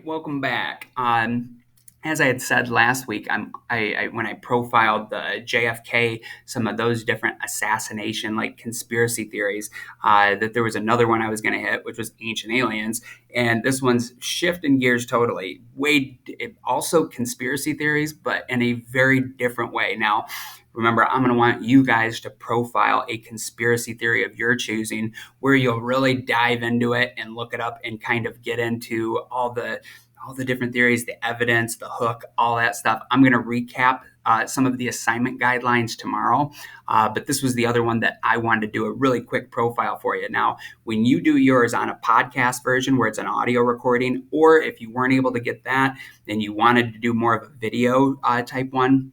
right, welcome back. As I had said last week, when I profiled the JFK, some of those different assassination like conspiracy theories, that there was another one I was going to hit, which was ancient aliens, and this one's shifting gears totally. Also conspiracy theories, but in a very different way. Now, remember, I'm going to want you guys to profile a conspiracy theory of your choosing where you'll really dive into it and look it up and kind of get into all the different theories, the evidence, the hook, all that stuff. I'm going to recap some of the assignment guidelines tomorrow, but this was the other one that I wanted to do a really quick profile for you. Now, when you do yours on a podcast version where it's an audio recording, or if you weren't able to get that and you wanted to do more of a video type one,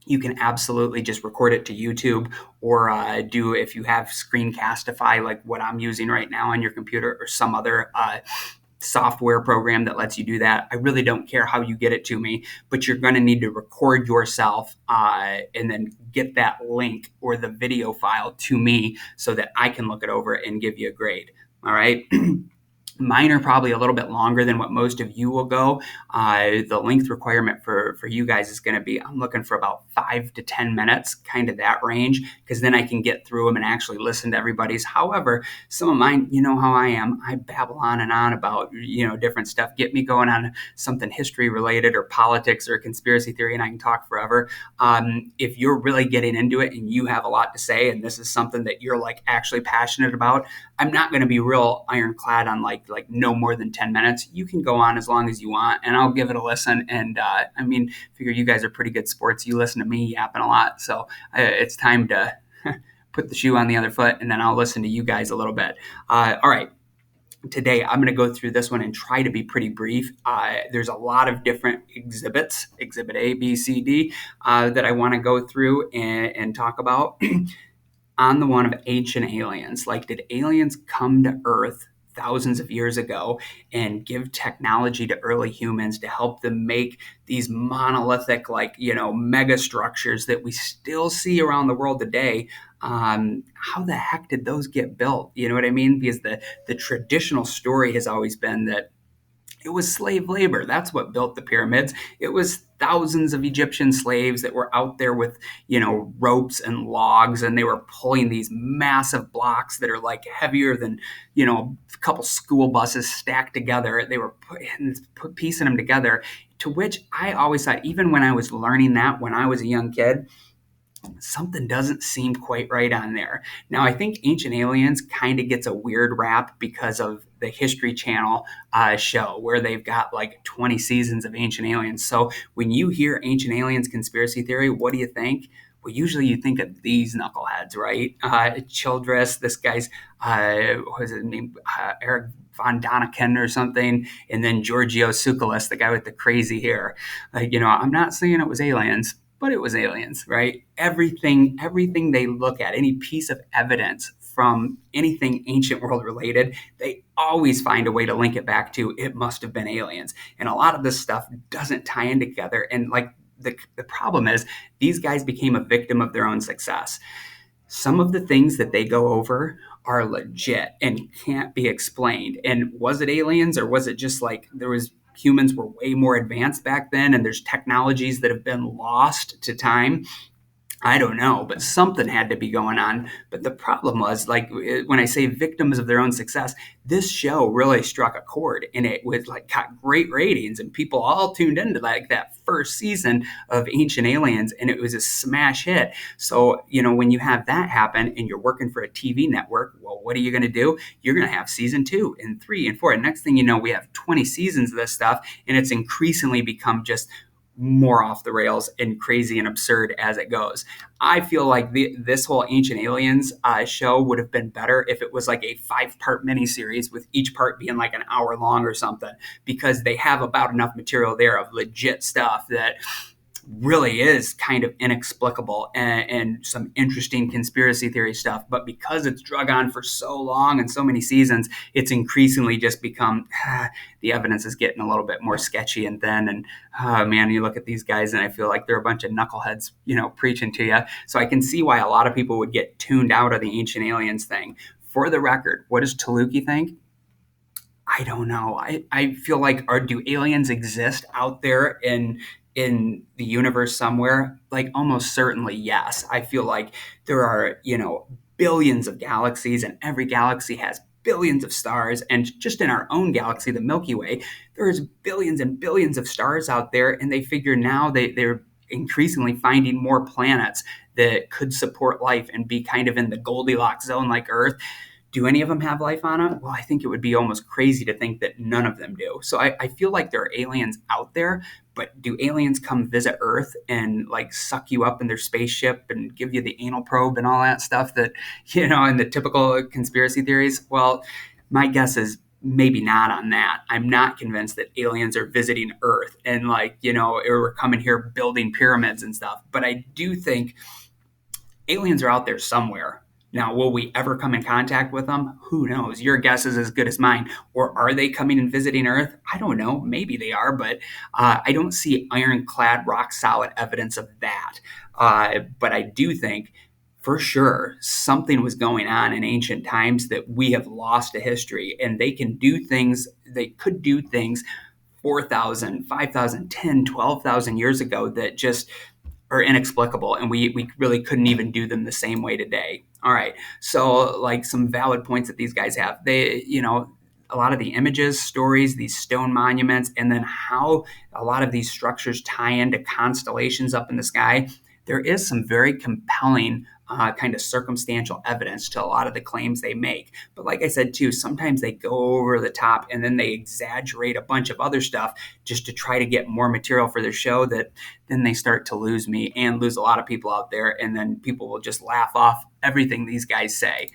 you can absolutely just record it to YouTube or do if you have Screencastify like what I'm using right now on your computer or some other software program that lets you do that. I really don't care how you get it to me, but you're going to need to record yourself and then get that link or the video file to me so that I can look it over and give you a grade. All right. Mine are probably a little bit longer than what most of you will go. The length requirement for you guys is going to be, I'm looking for about 5 to 10 minutes, kind of that range, because then I can get through them and actually listen to everybody's. However, some of mine, you know how I am. I babble on and on about, different stuff. Get me going on something history related or politics or conspiracy theory, and I can talk forever. If you're really getting into it and you have a lot to say, and this is something that you're like actually passionate about, I'm not going to be real ironclad on like no more than 10 minutes. You can go on as long as you want, and I'll give it a listen. And figure you guys are pretty good sports. You listen to me yapping a lot, so it's time to put the shoe on the other foot, and then I'll listen to you guys a little bit. All right. Today, I'm going to go through this one and try to be pretty brief. There's a lot of different exhibits, Exhibit A, B, C, D, that I want to go through and talk about. On the one of ancient aliens, like did aliens come to Earth thousands of years ago and give technology to early humans to help them make these monolithic mega structures that we still see around the world today? How the heck did those get built? You know what I mean? Because the traditional story has always been that it was slave labor. That's what built the pyramids. It was thousands of Egyptian slaves that were out there with, ropes and logs, and they were pulling these massive blocks that are like heavier than, a couple school buses stacked together. They were piecing them together, to which I always thought, even when I was learning that when I was a young kid, something doesn't seem quite right on there. Now, I think Ancient Aliens kind of gets a weird rap because of the History Channel show where they've got like 20 seasons of Ancient Aliens. So when you hear Ancient Aliens conspiracy theory, what do you think? Well, usually you think of these knuckleheads, right? Childress, this guy's, what was his name? Eric von Daniken or something, and then Giorgio Tsoukalos, the guy with the crazy hair. I'm not saying it was aliens, but it was aliens, right? Everything they look at, any piece of evidence from anything ancient world related, they always find a way to link it back to it must have been aliens. And a lot of this stuff doesn't tie in together. And like the problem is these guys became a victim of their own success. Some of the things that they go over are legit and can't be explained. And was it aliens, or was it just like humans were way more advanced back then and there's technologies that have been lost to time? I don't know, but something had to be going on. But the problem was, like, when I say victims of their own success, this show really struck a chord, and it was like got great ratings, and people all tuned into like that first season of Ancient Aliens, and it was a smash hit. So, when you have that happen and you're working for a TV network, well, what are you going to do? You're going to have season 2 and 3 and 4. And next thing you know, we have 20 seasons of this stuff, and it's increasingly become just more off the rails and crazy and absurd as it goes. I feel like this whole Ancient Aliens show would have been better if it was like a 5-part miniseries with each part being like an hour long or something, because they have about enough material there of legit stuff that really is kind of inexplicable and some interesting conspiracy theory stuff. But because it's drug on for so long and so many seasons, it's increasingly just become the evidence is getting a little bit more sketchy and thin. And man, you look at these guys and I feel like they're a bunch of knuckleheads, preaching to you. So I can see why a lot of people would get tuned out of the Ancient Aliens thing. For the record, what does Taluki think? I don't know. I feel like, do aliens exist out there in the universe somewhere? Like, almost certainly yes. I feel like there are, billions of galaxies, and every galaxy has billions of stars. And just in our own galaxy, the Milky Way, there's billions and billions of stars out there, and they figure now they're increasingly finding more planets that could support life and be kind of in the Goldilocks zone like Earth. Do any of them have life on them? Well, I think it would be almost crazy to think that none of them do. So I feel like there are aliens out there, but do aliens come visit Earth and like suck you up in their spaceship and give you the anal probe and all that stuff that, in the typical conspiracy theories? Well, my guess is maybe not on that. I'm not convinced that aliens are visiting Earth and like, we're coming here building pyramids and stuff. But I do think aliens are out there somewhere. Now, will we ever come in contact with them? Who knows? Your guess is as good as mine. Or are they coming and visiting Earth? I don't know. Maybe they are, but I don't see ironclad, rock solid evidence of that. But I do think for sure something was going on in ancient times that we have lost to history, and they could do things 4,000, 5,000, 10, 12,000 years ago that just are inexplicable, and we really couldn't even do them the same way today. All right, so like some valid points that these guys have, a lot of the images, stories, these stone monuments, and then how a lot of these structures tie into constellations up in the sky. There is some very compelling kind of circumstantial evidence to a lot of the claims they make. But like I said, too, sometimes they go over the top and then they exaggerate a bunch of other stuff just to try to get more material for their show, that then they start to lose me and lose a lot of people out there. And then people will just laugh off everything these guys say.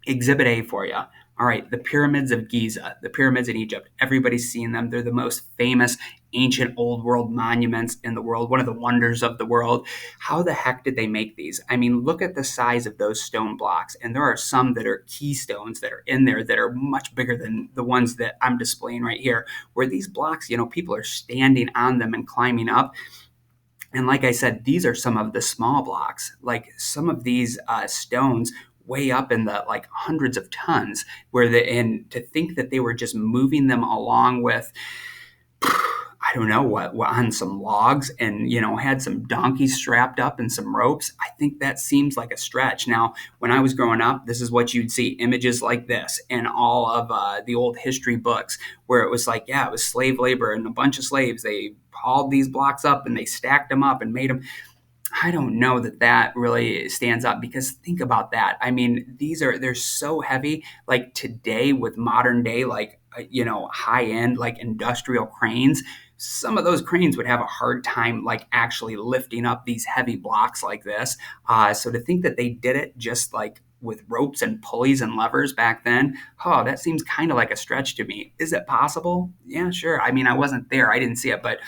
Exhibit A for you. All right, the pyramids of Giza, the pyramids in Egypt. Everybody's seen them. They're the most famous ancient old world monuments in the world, one of the wonders of the world. How the heck did they make these? I mean, look at the size of those stone blocks. And there are some that are keystones that are in there that are much bigger than the ones that I'm displaying right here, where these blocks, people are standing on them and climbing up. And like I said, these are some of the small blocks. Like some of these stones way up in the like hundreds of tons, and to think that they were just moving them along with, I don't know what, on some logs, and had some donkeys strapped up and some ropes. I think that seems like a stretch. Now, when I was growing up, this is what you'd see, images like this in all of the old history books, where it was like, yeah, it was slave labor and a bunch of slaves. They hauled these blocks up and they stacked them up and made them. I don't know that really stands up, because think about that. I mean, they're so heavy. Like today with modern day, like, high end, like industrial cranes, some of those cranes would have a hard time, like actually lifting up these heavy blocks like this. So to think that they did it just like with ropes and pulleys and levers back then, oh, that seems kind of like a stretch to me. Is it possible? Yeah, sure. I mean, I wasn't there. I didn't see it, but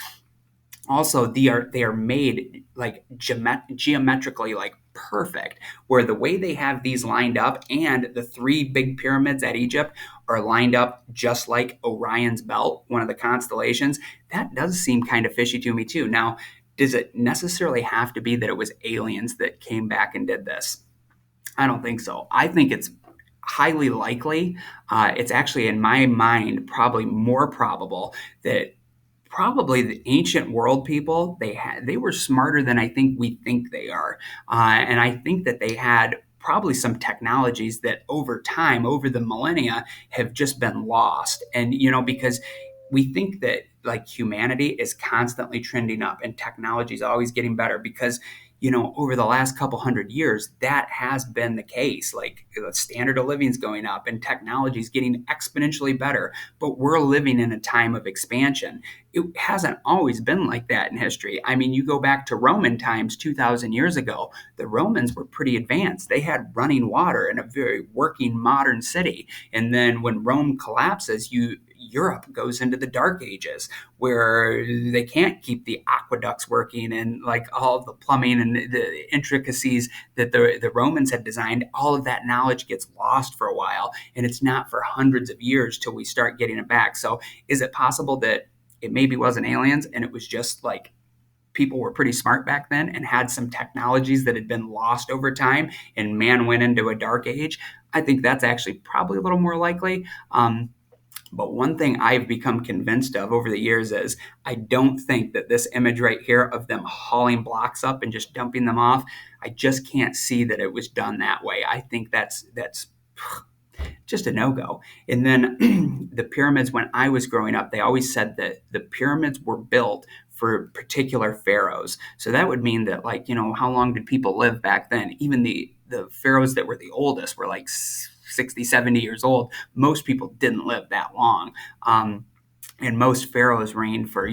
also they are made like geometrically like perfect, where the way they have these lined up, and the three big pyramids at Egypt are lined up just like Orion's belt, one of the constellations. That does seem kind of fishy to me too. Now, does it necessarily have to be that it was aliens that came back and did this? I don't think so. I think it's highly likely. It's actually, in my mind, probably more probable that probably the ancient world people, they were smarter than I think we think they are. And I think that they had probably some technologies that over time, over the millennia, have just been lost. And because we think that like humanity is constantly trending up and technology is always getting better, because over the last couple hundred years, that has been the case. Like the standard of living is going up and technology is getting exponentially better, but we're living in a time of expansion. It hasn't always been like that in history. I mean, you go back to Roman times 2,000 years ago, the Romans were pretty advanced. They had running water in a very working modern city. And then when Rome collapses, Europe goes into the Dark Ages, where they can't keep the aqueducts working, and like all the plumbing and the intricacies that the Romans had designed. All of that knowledge gets lost for a while, and it's not for hundreds of years till we start getting it back. So is it possible that it maybe wasn't aliens, and it was just like people were pretty smart back then and had some technologies that had been lost over time, and man went into a dark age? I think that's actually probably a little more likely. But one thing I've become convinced of over the years is I don't think that this image right here of them hauling blocks up and just dumping them off, I just can't see that it was done that way. I think that's just a no-go. And then the pyramids, when I was growing up, they always said that the pyramids were built for particular pharaohs. So that would mean that, like, how long did people live back then? Even the pharaohs that were the oldest were like 60, 70 years old. Most people didn't live that long. And most pharaohs reigned for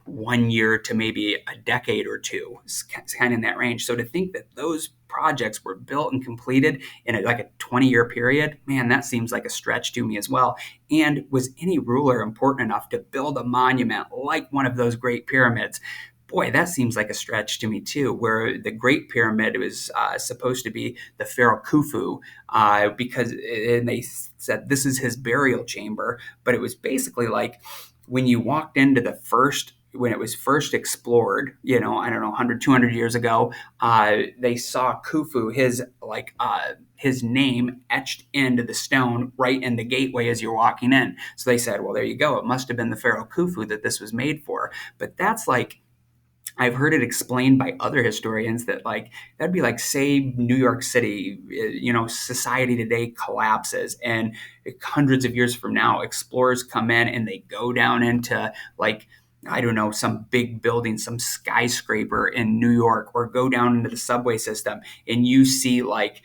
1 year to maybe a decade or two. It's kind of in that range. So to think that those projects were built and completed in like a 20-year period, man, that seems like a stretch to me as well. And was any ruler important enough to build a monument like one of those great pyramids? Boy, that seems like a stretch to me too. Where the Great Pyramid was supposed to be the Pharaoh Khufu, because and they said this is his burial chamber, but it was basically like when you walked into when it was first explored, I don't know, 100, 200 years ago, they saw Khufu, his name etched into the stone right in the gateway as you're walking in. So they said, well, there you go. It must have been the Pharaoh Khufu that this was made for. But that's like, I've heard it explained by other historians that like that'd be like, say New York City, society today collapses, and hundreds of years from now explorers come in and they go down into, like, I don't know, some big building, some skyscraper in New York, or go down into the subway system and you see like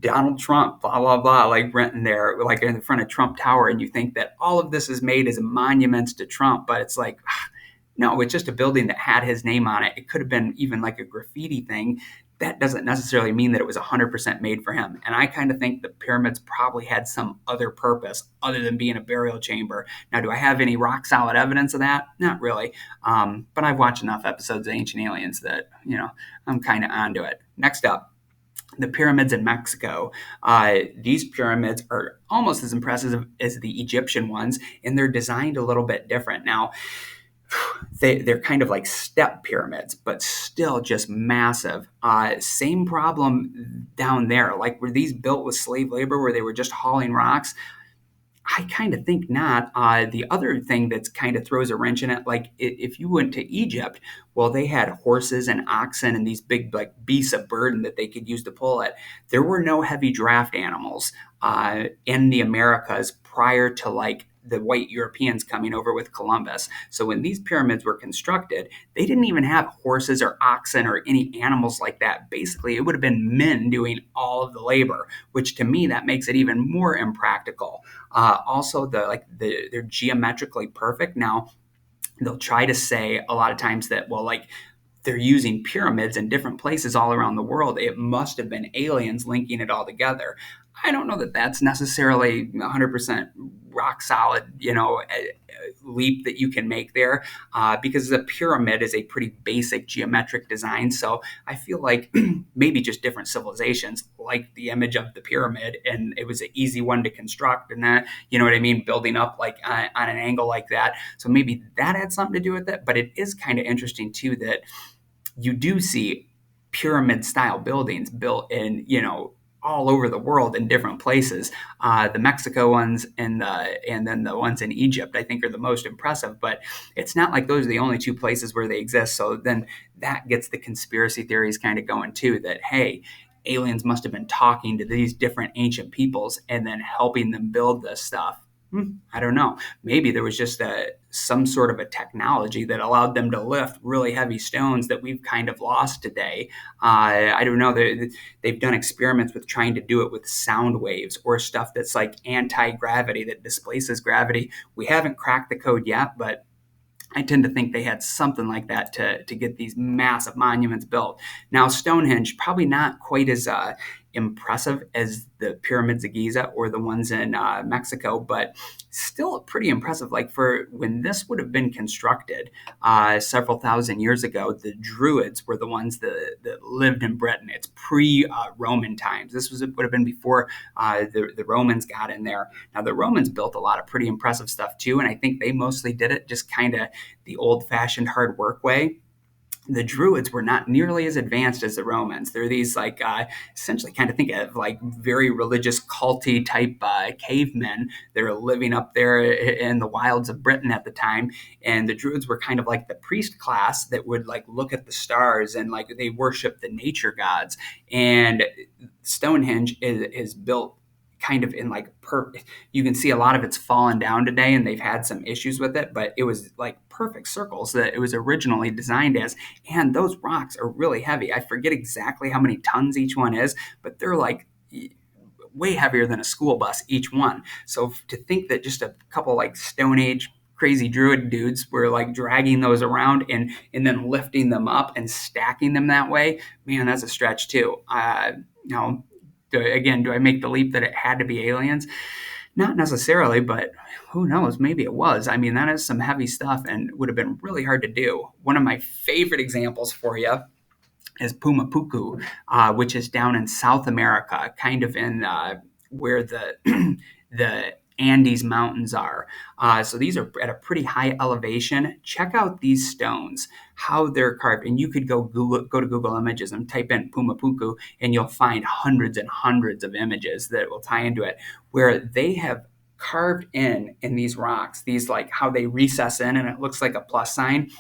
Donald Trump, blah, blah, blah, like renting there, like in front of Trump Tower. And you think that all of this is made as monuments to Trump, but it's like, no, it's just a building that had his name on it. It could have been even like a graffiti thing. That doesn't necessarily mean that it was 100% made for him. And I kind of think the pyramids probably had some other purpose other than being a burial chamber. Now, do I have any rock solid evidence of that? Not really. But I've watched enough episodes of Ancient Aliens that, I'm kind of onto it. Next up, the pyramids in Mexico. These pyramids are almost as impressive as the Egyptian ones, and they're designed a little bit different. Now, they're kind of like step pyramids, but still just massive. Same problem down there. Like, were these built with slave labor where they were just hauling rocks? I kind of think not. The other thing that's kind of throws a wrench in it, like if you went to Egypt, well, they had horses and oxen and these big like beasts of burden that they could use to pull it. There were no heavy draft animals in the Americas prior to like the white Europeans coming over with Columbus. So when these pyramids were constructed, they didn't even have horses or oxen or any animals like that. Basically, it would have been men doing all of the labor, which to me that makes it even more impractical. Also, they're geometrically perfect. Now, they'll try to say a lot of times that, well, like, they're using pyramids in different places all around the world. It must have been aliens linking it all together. I don't know that that's necessarily 100% rock solid, leap that you can make there, because the pyramid is a pretty basic geometric design. So I feel like maybe just different civilizations like the image of the pyramid, and it was an easy one to construct, and that, you know what I mean, building up like on an angle like that. So maybe that had something to do with it. But it is kind of interesting too that you do see pyramid style buildings built in, all over the world in different places. The Mexico ones and then the ones in Egypt, I think, are the most impressive. But it's not like those are the only two places where they exist. So then that gets the conspiracy theories kind of going too. That, hey, aliens must have been talking to these different ancient peoples and then helping them build this stuff. I don't know. Maybe there was just some sort of a technology that allowed them to lift really heavy stones that we've kind of lost today. I don't know. They've done experiments with trying to do it with sound waves or stuff that's like anti-gravity that displaces gravity. We haven't cracked the code yet, but I tend to think they had something like that to get these massive monuments built. Now, Stonehenge, probably not quite as impressive as the pyramids of Giza or the ones in Mexico, but still pretty impressive. Like, for when this would have been constructed several thousand years ago, the Druids were the ones that lived in Britain. It's pre-Roman times. This would have been before the Romans got in there. Now, the Romans built a lot of pretty impressive stuff too, and I think they mostly did it just kind of the old-fashioned hard work way. the Druids were not nearly as advanced as the Romans. They're these like essentially kind of think of like very religious culty type cavemen that are living up there in the wilds of Britain at the time. And the Druids were kind of like the priest class that would like look at the stars and like they worship the nature gods. And Stonehenge is built kind of in like you can see a lot of it's fallen down today and they've had some issues with it, but it was like perfect circles that it was originally designed as. And those rocks are really heavy. I forget exactly how many tons each one is, but they're like way heavier than a school bus each one. So to think that just a couple like Stone Age crazy druid dudes were like dragging those around and then lifting them up and stacking them that way, man, that's a stretch too. You know, do I make the leap that it had to be aliens? Not necessarily, but who knows? Maybe it was. I mean, that is some heavy stuff and would have been really hard to do. One of my favorite examples for you is Pumapuku, which is down in South America, kind of in where the the Andes Mountains are. So these are at a pretty high elevation. Check out these stones, how they're carved, and you could go to Google Images and type in Pumapuku, and you'll find hundreds and hundreds of images that will tie into it, where they have carved in these rocks, these like how they recess in, and it looks like a plus sign.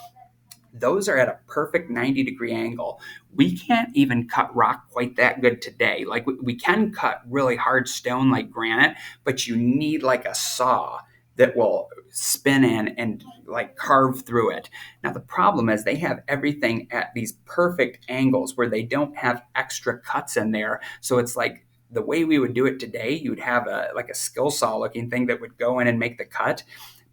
Those are at a perfect 90-degree angle. We can't even cut rock quite that good today. Like we can cut really hard stone like granite, but you need like a saw that will spin in and like carve through it. Now the problem is they have everything at these perfect angles where they don't have extra cuts in there. So it's like the way we would do it today, you'd have a like a skill saw looking thing that would go in and make the cut,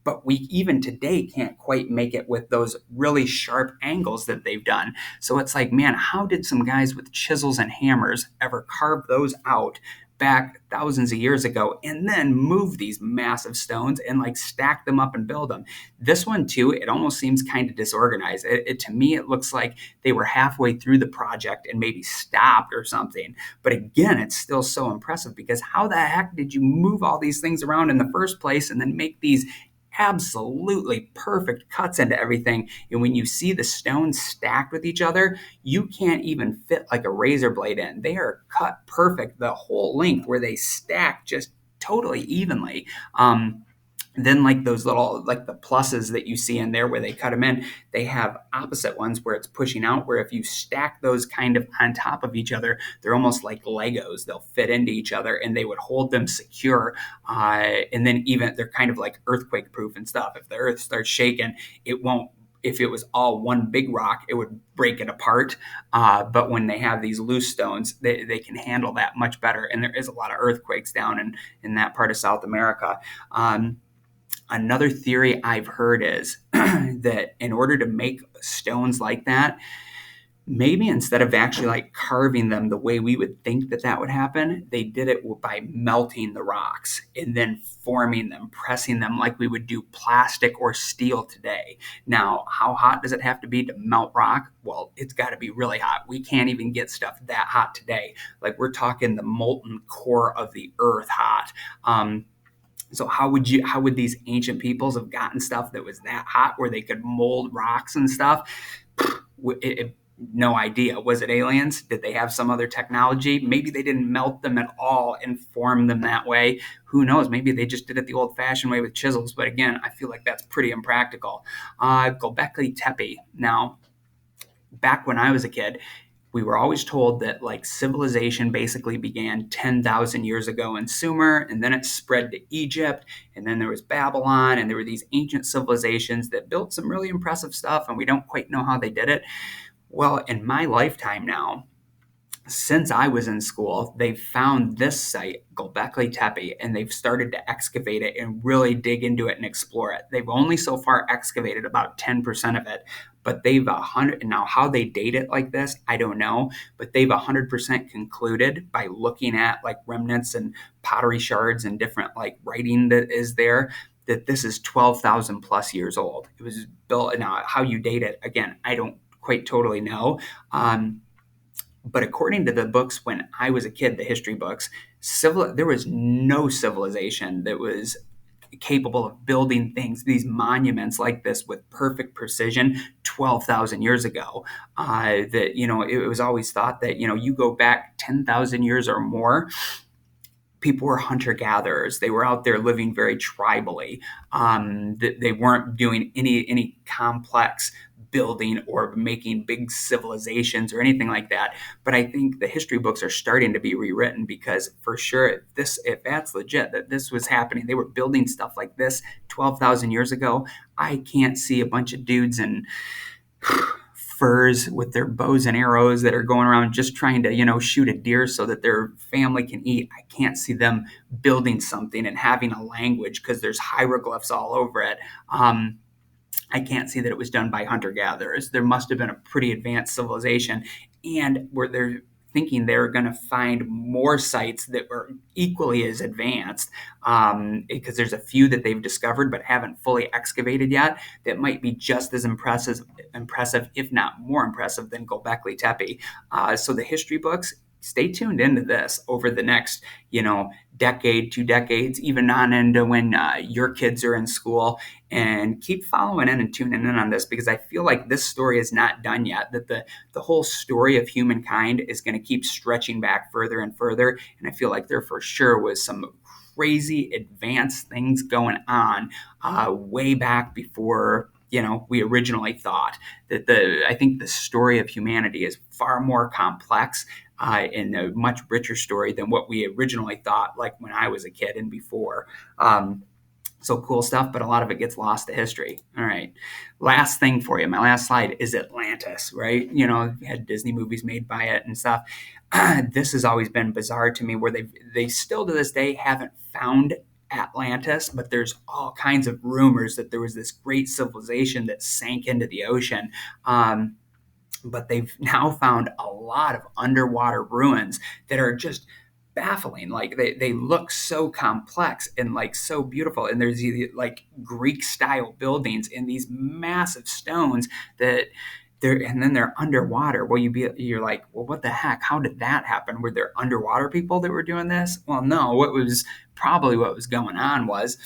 but we even today can't quite make it with those really sharp angles that they've done. So it's like, man, how did some guys with chisels and hammers ever carve those out back thousands of years ago and then move these massive stones and like stack them up and build them? This one too, it almost seems kind of disorganized. To me, it looks like they were halfway through the project and maybe stopped or something. But again, it's still so impressive because how the heck did you move all these things around in the first place and then make these absolutely perfect cuts into everything? And when you see the stones stacked with each other, you can't even fit like a razor blade in. They are cut perfect the whole length where they stack just totally evenly. Then like those little like the pluses that you see in there where they cut them in, they have opposite ones where it's pushing out, where if you stack those kind of on top of each other, they're almost like Legos. They'll fit into each other and they would hold them secure. And then even they're kind of like earthquake proof and stuff. If the earth starts shaking, it won't. If it was all one big rock, it would break it apart. But when they have these loose stones, they can handle that much better. And there is a lot of earthquakes down in that part of South America. Another theory I've heard is that in order to make stones like that, maybe instead of actually like carving them the way we would think that that would happen, they did it by melting the rocks and then forming them, pressing them like we would do plastic or steel today. Now, how hot does it have to be to melt rock? Well, it's got to be really hot. We can't even get stuff that hot today. Like we're talking the molten core of the earth hot. So how would these ancient peoples have gotten stuff that was that hot where they could mold rocks and stuff? No idea. Was it aliens? Did they have some other technology? Maybe they didn't melt them at all and form them that way. Who knows? Maybe they just did it the old-fashioned way with chisels. But again, I feel like that's pretty impractical. Göbekli Tepe. Now, back when I was a kid, we were always told that like civilization basically began 10,000 years ago in Sumer, and then it spread to Egypt, and then there was Babylon, and there were these ancient civilizations that built some really impressive stuff, and we don't quite know how they did it. Well, in my lifetime now, since I was in school, they've found this site, Göbekli Tepe, and they've started to excavate it and really dig into it and explore it. They've only so far excavated about 10% of it, but they've 100. Now, how they date it like this, I don't know, but they've 100% concluded by looking at like remnants and pottery shards and different like writing that is there, that this is 12,000 plus years old. It was built. Now, how you date it, again, I don't quite totally know. But according to the books when I was a kid, the history books, there was no civilization that was capable of building things, these monuments like this with perfect precision 12,000 years ago. That, it was always thought that, you go back 10,000 years or more, people were hunter gatherers. They were out there living very tribally. They weren't doing any complex building or making big civilizations or anything like that. But I think the history books are starting to be rewritten, because for sure, if that's legit, that this was happening, they were building stuff like this 12,000 years ago. I can't see a bunch of dudes in furs with their bows and arrows that are going around just trying to, shoot a deer so that their family can eat. I can't see them building something and having a language because there's hieroglyphs all over it. I can't see that it was done by hunter gatherers. There must have been a pretty advanced civilization, and where they're thinking they're going to find more sites that were equally as advanced, because there's a few that they've discovered but haven't fully excavated yet, that might be just as impressive, if not more impressive, than Göbekli Tepe. So the history books, stay tuned into this over the next, decade, 2 decades, even on into when your kids are in school, and keep following in and tuning in on this, because I feel like this story is not done yet, that the whole story of humankind is going to keep stretching back further and further. And I feel like there for sure was some crazy advanced things going on way back before we originally thought. I think the story of humanity is far more complex and a much richer story than what we originally thought, like when I was a kid and before. So cool stuff, but a lot of it gets lost to history. All right. Last thing for you. My last slide is Atlantis, right? You had Disney movies made by it and stuff. This has always been bizarre to me, where they still to this day haven't found Atlantis, but there's all kinds of rumors that there was this great civilization that sank into the ocean. But they've now found a lot of underwater ruins that are just baffling. Like they look so complex and like so beautiful. And there's like Greek style buildings and these massive stones that and then they're underwater. Well, you're like, well, what the heck? How did that happen? Were there underwater people that were doing this? Well, no. What was going on was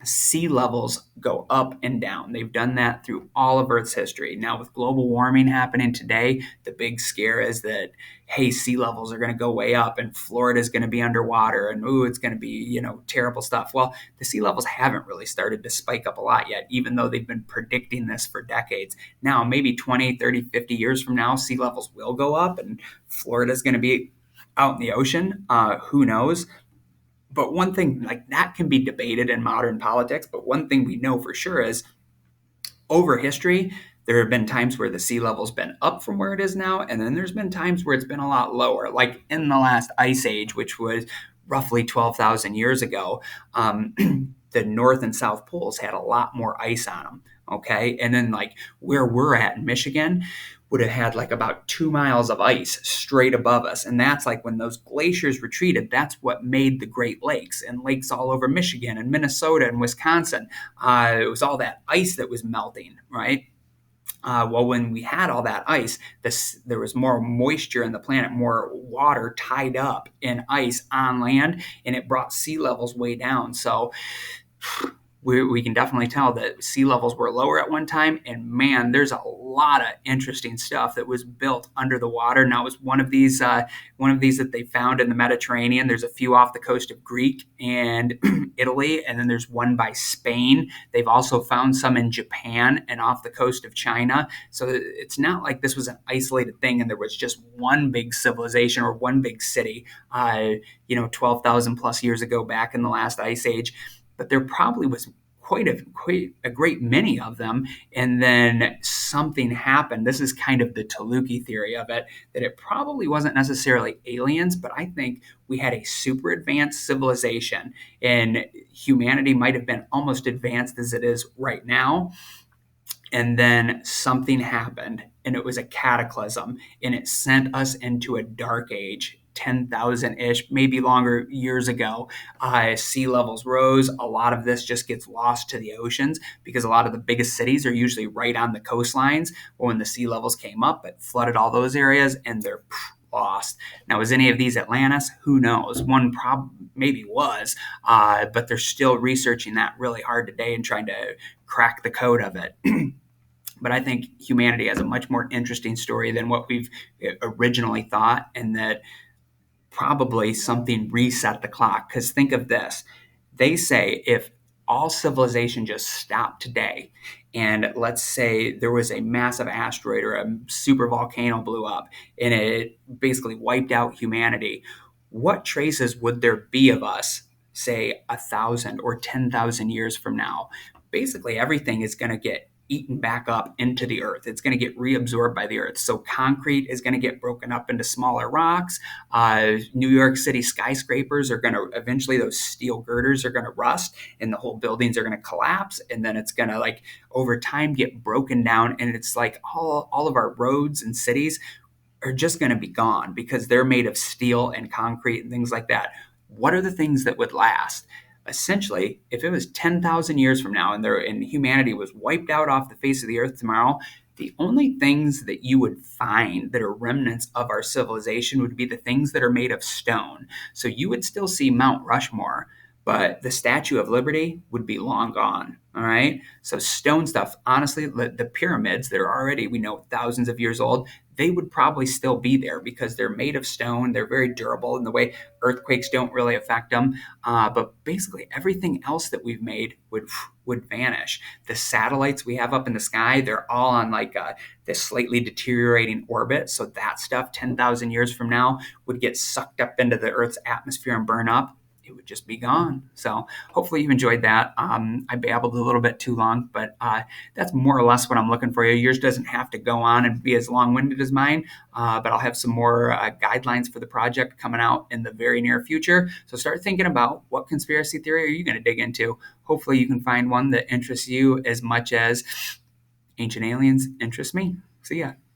sea levels go up and down. They've done that through all of Earth's history. Now, with global warming happening today, the big scare is that, hey, sea levels are going to go way up and Florida is going to be underwater and, it's going to be, terrible stuff. Well, the sea levels haven't really started to spike up a lot yet, even though they've been predicting this for decades. Now, maybe 20, 30, 50 years from now, sea levels will go up and Florida is going to be out in the ocean. Who knows? But one thing, like, that can be debated in modern politics, but one thing we know for sure is over history, there have been times where the sea level's been up from where it is now, and then there's been times where it's been a lot lower, like in the last ice age, which was roughly 12,000 years ago. The North and South poles had a lot more ice on them, okay? And then, like, where we're at in Michigan would have had like about 2 miles of ice straight above us. And that's like when those glaciers retreated, that's what made the Great Lakes and lakes all over Michigan and Minnesota and Wisconsin. It was all that ice that was melting, right? Well, when we had all that ice, there was more moisture in the planet, more water tied up in ice on land, and it brought sea levels way down. So we can definitely tell that sea levels were lower at one time, and man, there's a lot of interesting stuff that was built under the water. Now, it was one of these that they found in the Mediterranean. There's a few off the coast of Greece and Italy, and then there's one by Spain. They've also found some in Japan and off the coast of China. So it's not like this was an isolated thing and there was just one big civilization or one big city, 12,000 plus years ago back in the last ice age. But there probably was quite a great many of them, and then something happened. This is kind of the Taluki theory of it, that it probably wasn't necessarily aliens, but I think we had a super advanced civilization, and humanity might have been almost advanced as it is right now. And then something happened, and it was a cataclysm, and it sent us into a dark age. 10,000-ish, maybe longer years ago, sea levels rose. A lot of this just gets lost to the oceans because a lot of the biggest cities are usually right on the coastlines. Well, when the sea levels came up, it flooded all those areas, and they're lost. Now, was any of these Atlantis? Who knows? One maybe was, but they're still researching that really hard today and trying to crack the code of it. But I think humanity has a much more interesting story than what we've originally thought, and that probably something reset the clock. Because think of this, they say if all civilization just stopped today, and let's say there was a massive asteroid or a super volcano blew up and it basically wiped out humanity, what traces would there be of us, say 1,000 or 10,000 years from now? Basically, everything is going to get eaten back up into the earth. It's going to get reabsorbed by the earth. So concrete is going to get broken up into smaller rocks. New York City skyscrapers are going to eventually, those steel girders are going to rust and the whole buildings are going to collapse. And then it's going to, like, over time get broken down. And it's like all of our roads and cities are just going to be gone because they're made of steel and concrete and things like that. What are the things that would last? Essentially, if it was 10,000 years from now and humanity was wiped out off the face of the earth tomorrow, the only things that you would find that are remnants of our civilization would be the things that are made of stone. So you would still see Mount Rushmore, but the Statue of Liberty would be long gone. All right. So stone stuff, honestly, the pyramids that are already, we know, thousands of years old, they would probably still be there because they're made of stone. They're very durable in the way earthquakes don't really affect them. But basically, everything else that we've made would vanish. The satellites we have up in the sky, they're all on like this slightly deteriorating orbit. So that stuff 10,000 years from now would get sucked up into the Earth's atmosphere and burn up. It would just be gone. So hopefully you enjoyed that. I babbled a little bit too long, but that's more or less what I'm looking for you. Yours doesn't have to go on and be as long-winded as mine, but I'll have some more guidelines for the project coming out in the very near future. So start thinking about, what conspiracy theory are you going to dig into? Hopefully you can find one that interests you as much as Ancient Aliens interest me. See ya.